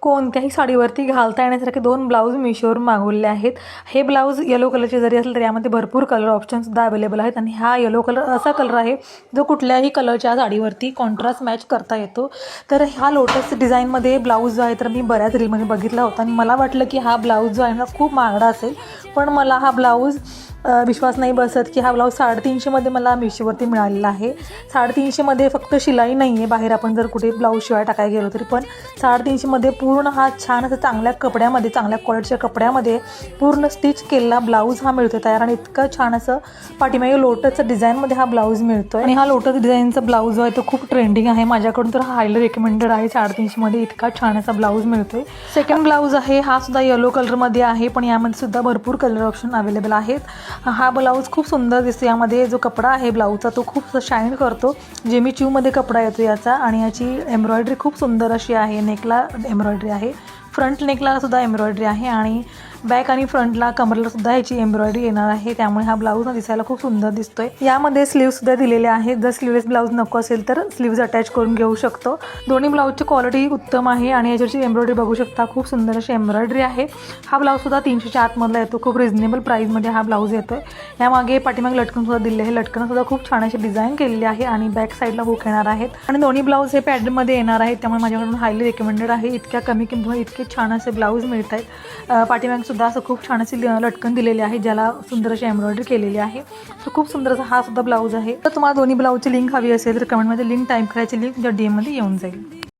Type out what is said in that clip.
कोणत्याही साडीवरती घालता येण्यासारखे 2 ब्लाऊज मीशोवरून मागवलेले आहेत। हे ब्लाऊज येलो कलरचे जरी असले तरी यामध्ये भरपूर कलर ऑप्शनसुद्धा अवेलेबल आहेत आणि हा येलो कलर असा कलर आहे जो कुठल्याही कलरच्या साडीवरती कॉन्ट्रास्ट मॅच करता येतो। तर हा लोटस डिझाईनमध्ये ब्लाऊज जो आहे तर मी बऱ्याच रीलमध्ये बघितला होता आणि मला वाटलं की हा ब्लाऊज जो आहे ना खूप महागडा असेल, पण मला हा ब्लाऊज विश्वास नाही बसत की हा ब्लाऊज 350मध्ये मला मीशोवरती मिळालेला आहे। 350मध्ये फक्त शिलाई नाही आहे, बाहेर आपण जर कुठे ब्लाऊज शिवाय टाकायला गेलो तरी, पण 350मध्ये पूर्ण हा छान असं चांगल्या कपड्यामध्ये, चांगल्या क्वालिटीच्या कपड्यामध्ये पूर्ण स्टिच केलेला ब्लाऊज हा मिळतो तयार आणि इतकं छान असं पाठीमागे लोटसचं डिझाईनमध्ये हा ब्लाऊज मिळतो आणि हा लोटस डिझाईनचा ब्लाऊज जो आहे तो खूप ट्रेंडिंग आहे। माझ्याकडून तर हायली रेकमेंडेड आहे। 350मध्ये इतका छान असा ब्लाऊज मिळतोय। सेकंड ब्लाऊज आहे हा सुद्धा येलो कलरमध्ये आहे, पण यामध्ये सुद्धा भरपूर कलर ऑप्शन अवेलेबल आहेत। हा ब्लाऊज खूप सुंदर दिसतो। यामध्ये जो कपडा आहे ब्लाऊजचा तो खूप शाईन करतो, जेमी च्यूमध्ये कपडा येतो याचा आणि याची एम्ब्रॉयडरी खूप सुंदर अशी आहे। नेकला एम्ब्रॉयडरी आहे, फ्रंट नेकला सुद्धा एम्ब्रॉयडरी आहे आणि बॅक आणि फ्रंटला कमरला सुद्धा ह्याची एम्ब्रॉयडरी येणार आहे, त्यामुळे हा ब्लाऊज दिसायला खूप सुंदर दिसतोय। यामध्ये स्लीव्स सुद्धा दिलेले आहेत, जर स्लीवलेस ब्लाऊज नको असेल तर स्लीव्ज अटॅच करून घेऊ शकतो। दोन्ही ब्लाऊजची क्वालिटी उत्तम आहे आणि याच्यावरची एम्ब्रॉयडरी बघू शकता, खूप सुंदर अशी एम्ब्रॉयडरी आहे। हा ब्लाऊज सुद्धा 300च्या आतमधला येतो, खूप रिजनेबल प्राईसमध्ये हा ब्लाऊज येतोय। यामागे पाठीमागे लटकन सुद्धा दिले आहे, लटकन सुद्धा खूप छान अशी डिझाईन केलेली आहे आणि बॅक साईडला हुक येणार आहेत आणि दोन्ही ब्लाऊज हे पॅटर्नमध्ये येणार आहेत, त्यामुळे माझ्याकडून हायली रेकमेंडेड आहे। इतक्या कमी किमतीमध्ये इतके छान असे ब्लाऊज मिळत आहेत। पाठीमागे सुद्धा असं खूप छान अशी लटकन दिलेली आहे, ज्याला सुंदर अशी एम्ब्रॉयडरी केलेली आहे। तर खूप सुंदर असा हा सुद्धा ब्लाऊज आहे। तर तुम्हाला दोन्ही ब्लाऊजची लिंक हवी असेल तर कमेंटमध्ये लिंक टाईप करायची, लिंक तुमच्या DM मध्ये येऊन जाईल।